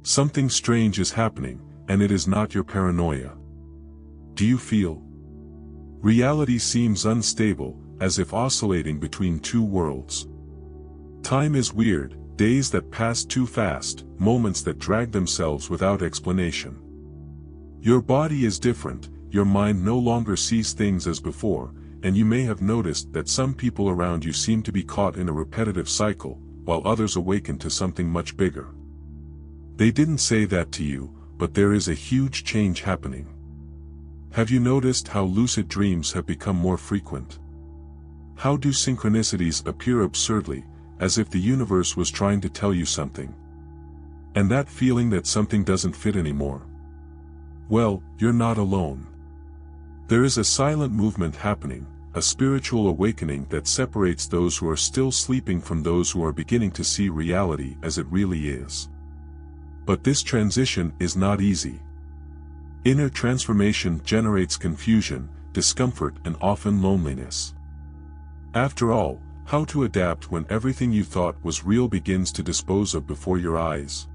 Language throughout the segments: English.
Something strange is happening, and it is not your paranoia. Do you feel? Reality seems unstable, as if oscillating between two worlds. Time is weird, days that pass too fast, moments that drag themselves without explanation. Your body is different, your mind no longer sees things as before, and you may have noticed that some people around you seem to be caught in a repetitive cycle, while others awaken to something much bigger. They didn't say that to you, but there is a huge change happening. Have you noticed how lucid dreams have become more frequent? How do synchronicities appear absurdly, as if the universe was trying to tell you something? And that feeling that something doesn't fit anymore? Well, you're not alone. There is a silent movement happening, a spiritual awakening that separates those who are still sleeping from those who are beginning to see reality as it really is. But this transition is not easy. Inner transformation generates confusion, discomfort, and often loneliness. After all, how to adapt when everything you thought was real begins to dispose of before your eyes?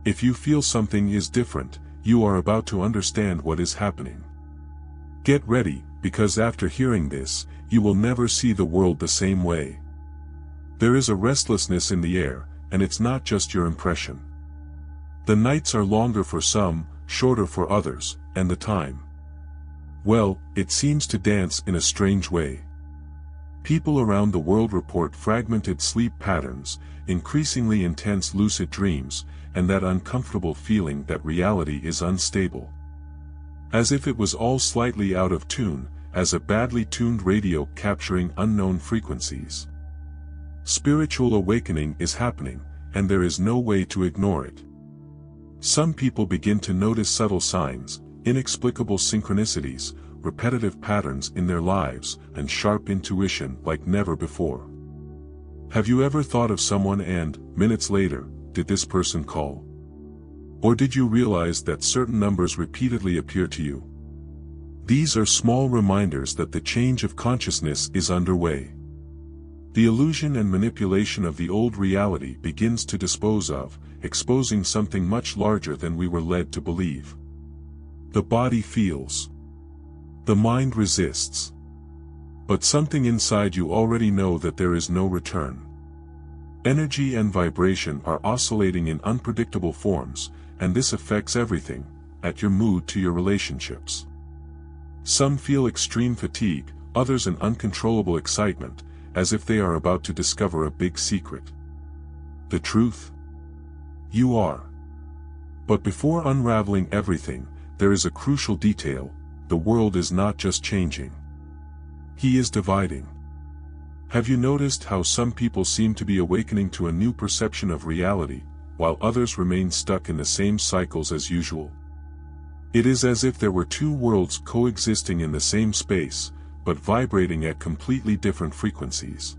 If you feel something is different, you are about to understand what is happening. Get ready, because after hearing this, you will never see the world the same way. There is a restlessness in the air, and it's not just your impression. The nights are longer for some, shorter for others, and the time, well, it seems to dance in a strange way. People around the world report fragmented sleep patterns, increasingly intense lucid dreams, and that uncomfortable feeling that reality is unstable. As if it was all slightly out of tune, as a badly tuned radio capturing unknown frequencies. Spiritual awakening is happening, and there is no way to ignore it. Some people begin to notice subtle signs, inexplicable synchronicities, repetitive patterns in their lives, and sharp intuition like never before. Have you ever thought of someone and, minutes later, did this person call? Or did you realize that certain numbers repeatedly appear to you? These are small reminders that the change of consciousness is underway. The illusion and manipulation of the old reality begins to dispose of, exposing something much larger than we were led to believe. The body feels. The mind resists. But something inside you already know that there is no return. Energy and vibration are oscillating in unpredictable forms, and this affects everything, at your mood to your relationships. Some feel extreme fatigue, others an uncontrollable excitement, as if they are about to discover a big secret. The truth? You are. But before unraveling everything, there is a crucial detail: the world is not just changing. He is dividing. Have you noticed how some people seem to be awakening to a new perception of reality, while others remain stuck in the same cycles as usual? It is as if there were two worlds coexisting in the same space, but vibrating at completely different frequencies.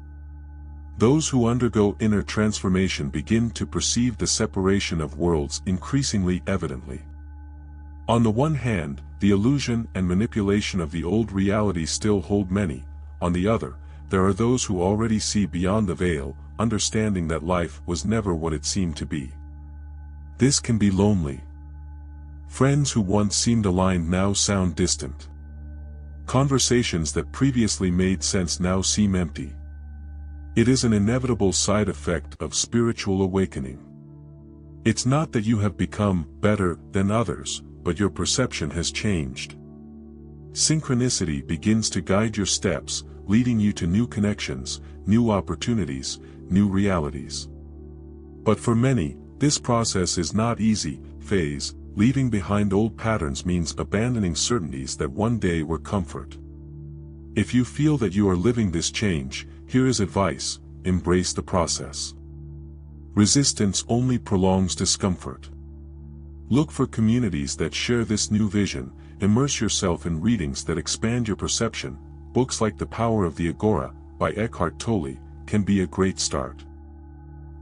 Those who undergo inner transformation begin to perceive the separation of worlds increasingly evidently. On the one hand, the illusion and manipulation of the old reality still hold many; on the other, there are those who already see beyond the veil, understanding that life was never what it seemed to be. This can be lonely. Friends who once seemed aligned now sound distant. Conversations that previously made sense now seem empty. It is an inevitable side effect of spiritual awakening. It's not that you have become better than others, but your perception has changed. Synchronicity begins to guide your steps, leading you to new connections, new opportunities, new realities. But for many, this process is not easy. Leaving behind old patterns means abandoning certainties that one day were comfort. If you feel that you are living this change, here is advice: embrace the process. Resistance only prolongs discomfort. Look for communities that share this new vision, immerse yourself in readings that expand your perception. Books like The Power of the Agora, by Eckhart Tolle, can be a great start.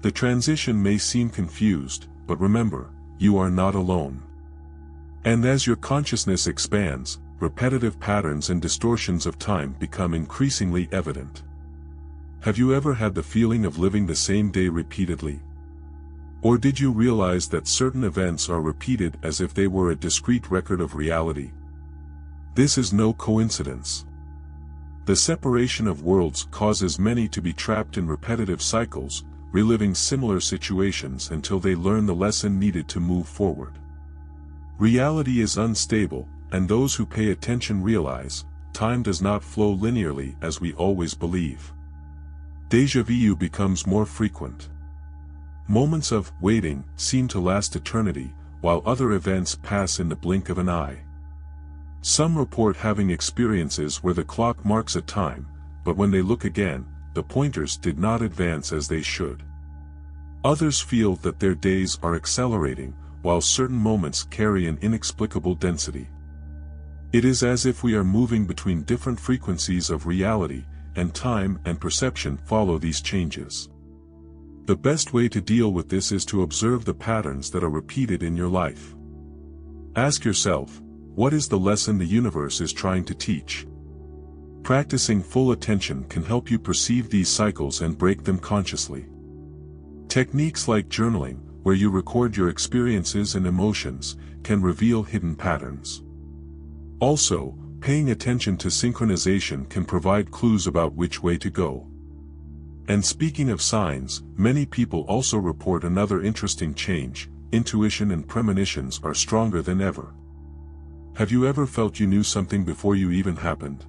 The transition may seem confused, but remember, you are not alone. And as your consciousness expands, repetitive patterns and distortions of time become increasingly evident. Have you ever had the feeling of living the same day repeatedly? Or did you realize that certain events are repeated as if they were a discrete record of reality? This is no coincidence. The separation of worlds causes many to be trapped in repetitive cycles, reliving similar situations until they learn the lesson needed to move forward. Reality is unstable, and those who pay attention realize, time does not flow linearly as we always believe. Déjà vu becomes more frequent. Moments of waiting seem to last eternity, while other events pass in the blink of an eye. Some report having experiences where the clock marks a time, but when they look again, the pointers did not advance as they should. Others feel that their days are accelerating, while certain moments carry an inexplicable density. It is as if we are moving between different frequencies of reality, and time and perception follow these changes. The best way to deal with this is to observe the patterns that are repeated in your life. Ask yourself, what is the lesson the universe is trying to teach? Practicing full attention can help you perceive these cycles and break them consciously. Techniques like journaling, where you record your experiences and emotions, can reveal hidden patterns. Also, paying attention to synchronization can provide clues about which way to go. And speaking of signs, many people also report another interesting change: intuition and premonitions are stronger than ever. Have you ever felt you knew something before you even happened?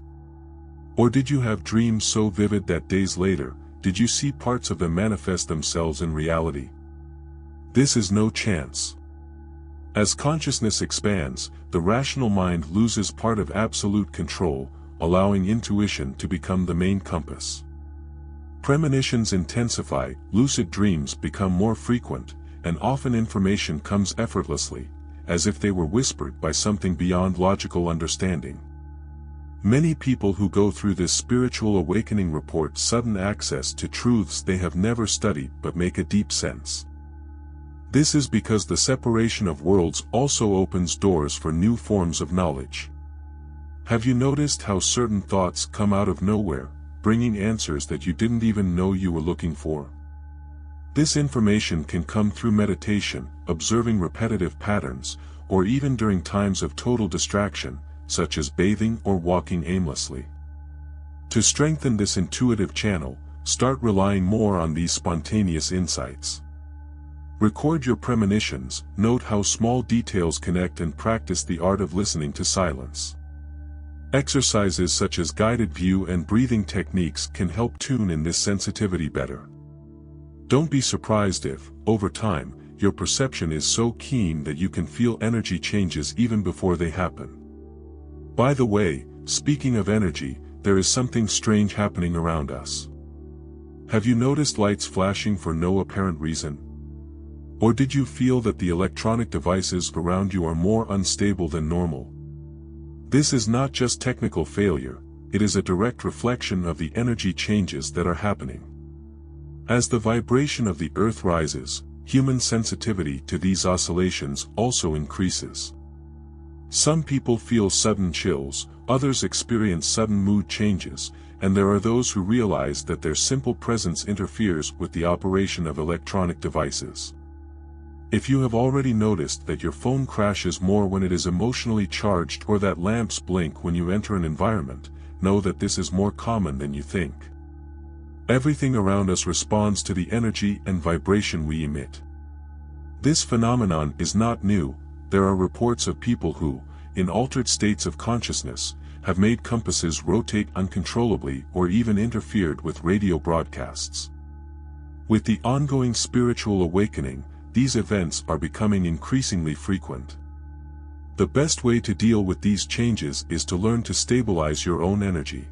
Or did you have dreams so vivid that days later, did you see parts of them manifest themselves in reality? This is no chance. As consciousness expands, the rational mind loses part of absolute control, allowing intuition to become the main compass. Premonitions intensify, lucid dreams become more frequent, and often information comes effortlessly, as if they were whispered by something beyond logical understanding. Many people who go through this spiritual awakening report sudden access to truths they have never studied but make a deep sense. This is because the separation of worlds also opens doors for new forms of knowledge. Have you noticed how certain thoughts come out of nowhere, bringing answers that you didn't even know you were looking for? This information can come through meditation, observing repetitive patterns, or even during times of total distraction, such as bathing or walking aimlessly. To strengthen this intuitive channel, start relying more on these spontaneous insights. Record your premonitions, note how small details connect, and practice the art of listening to silence. Exercises such as guided view and breathing techniques can help tune in this sensitivity better. Don't be surprised if, over time, your perception is so keen that you can feel energy changes even before they happen. By the way, speaking of energy, there is something strange happening around us. Have you noticed lights flashing for no apparent reason? Or did you feel that the electronic devices around you are more unstable than normal? This is not just technical failure, it is a direct reflection of the energy changes that are happening. As the vibration of the earth rises, human sensitivity to these oscillations also increases. Some people feel sudden chills, others experience sudden mood changes, and there are those who realize that their simple presence interferes with the operation of electronic devices. If you have already noticed that your phone crashes more when it is emotionally charged, or that lamps blink when you enter an environment, know that this is more common than you think. Everything around us responds to the energy and vibration we emit. This phenomenon is not new. There are reports of people who, in altered states of consciousness, have made compasses rotate uncontrollably or even interfered with radio broadcasts. With the ongoing spiritual awakening, these events are becoming increasingly frequent. The best way to deal with these changes is to learn to stabilize your own energy.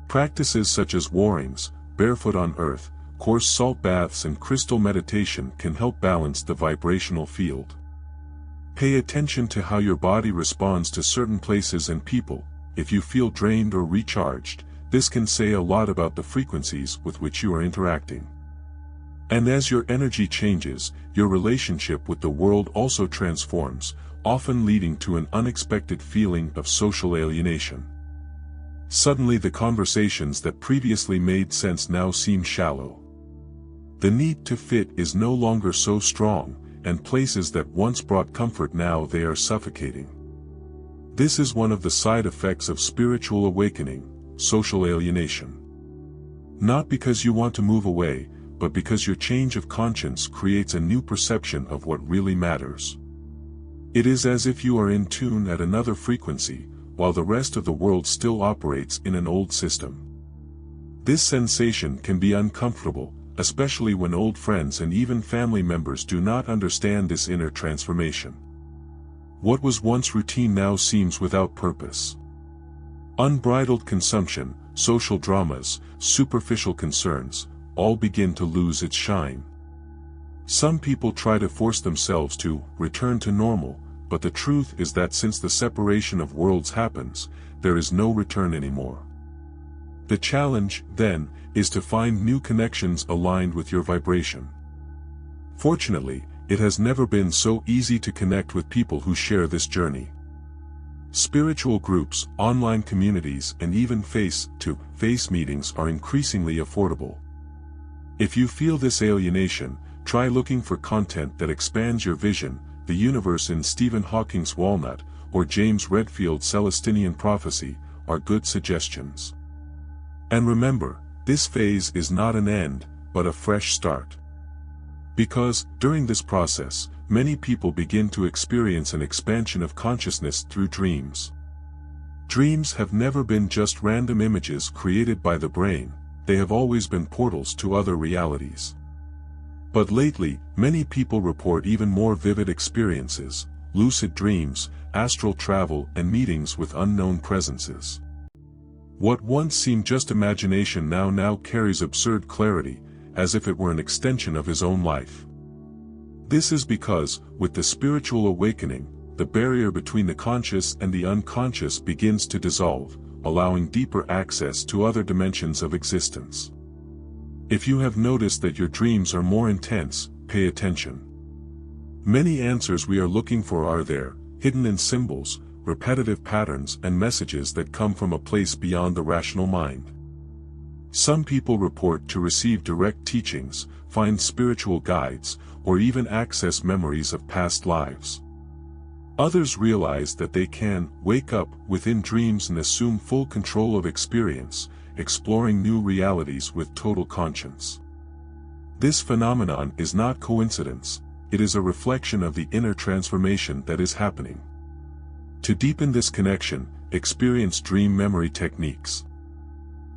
Practices such as warrings, barefoot on earth, coarse salt baths, and crystal meditation can help balance the vibrational field. Pay attention to how your body responds to certain places and people. If you feel drained or recharged, this can say a lot about the frequencies with which you are interacting. And as your energy changes, your relationship with the world also transforms, often leading to an unexpected feeling of social alienation. Suddenly the conversations that previously made sense now seem shallow. The need to fit is no longer so strong, and places that once brought comfort now they are suffocating. This is one of the side effects of spiritual awakening, social alienation. Not because you want to move away, but because your change of conscience creates a new perception of what really matters. It is as if you are in tune at another frequency, while the rest of the world still operates in an old system. This sensation can be uncomfortable, especially when old friends and even family members do not understand this inner transformation. What was once routine now seems without purpose. Unbridled consumption, social dramas, superficial concerns, all begin to lose its shine. Some people try to force themselves to return to normal, but the truth is that since the separation of worlds happens, there is no return anymore. The challenge, then, is to find new connections aligned with your vibration. Fortunately, it has never been so easy to connect with people who share this journey. Spiritual groups, online communities, and even face-to-face meetings are increasingly affordable. If you feel this alienation, try looking for content that expands your vision, the universe in Stephen Hawking's Walnut, or James Redfield's Celestinian Prophecy, are good suggestions. And remember, this phase is not an end, but a fresh start. Because, during this process, many people begin to experience an expansion of consciousness through dreams. Dreams have never been just random images created by the brain, they have always been portals to other realities. But lately, many people report even more vivid experiences, lucid dreams, astral travel, and meetings with unknown presences. What once seemed just imagination now carries absurd clarity, as if it were an extension of his own life. This is because, with the spiritual awakening, the barrier between the conscious and the unconscious begins to dissolve, allowing deeper access to other dimensions of existence. If you have noticed that your dreams are more intense, pay attention. Many answers we are looking for are there, hidden in symbols, repetitive patterns, and messages that come from a place beyond the rational mind. Some people report to receive direct teachings, find spiritual guides, or even access memories of past lives. Others realize that they can wake up within dreams and assume full control of experience, exploring new realities with total conscience. This phenomenon is not coincidence, it is a reflection of the inner transformation that is happening. To deepen this connection, experience dream memory techniques.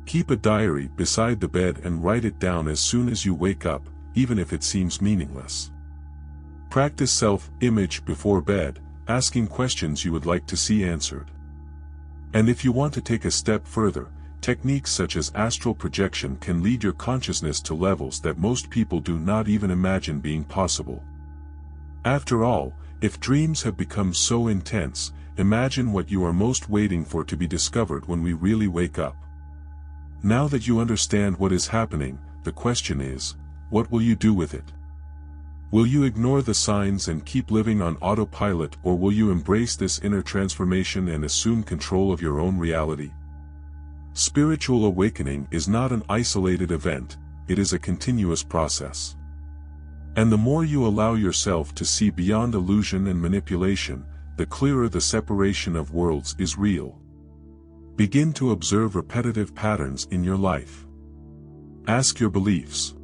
Keep a diary beside the bed and write it down as soon as you wake up, even if it seems meaningless. Practice self-image before bed, asking questions you would like to see answered. And if you want to take a step further, techniques such as astral projection can lead your consciousness to levels that most people do not even imagine being possible. After all, if dreams have become so intense, imagine what you are most waiting for to be discovered when we really wake up. Now that you understand what is happening, the question is, what will you do with it? Will you ignore the signs and keep living on autopilot, or will you embrace this inner transformation and assume control of your own reality? Spiritual awakening is not an isolated event, it is a continuous process. And the more you allow yourself to see beyond illusion and manipulation, the clearer the separation of worlds is real. Begin to observe repetitive patterns in your life. Ask your beliefs.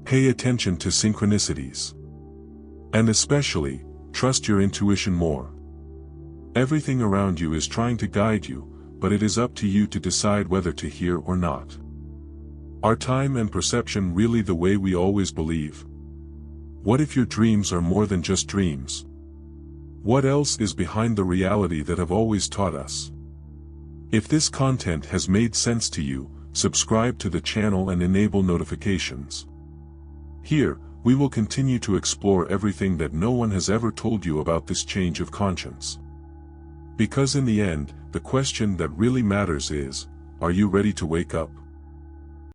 Pay attention to synchronicities. And especially, trust your intuition more. Everything around you is trying to guide you, but it is up to you to decide whether to hear or not. Are time and perception really the way we always believe? What if your dreams are more than just dreams? What else is behind the reality that have always taught us? If this content has made sense to you, subscribe to the channel and enable notifications. Here, we will continue to explore everything that no one has ever told you about this change of conscience. Because in the end, the question that really matters is, are you ready to wake up?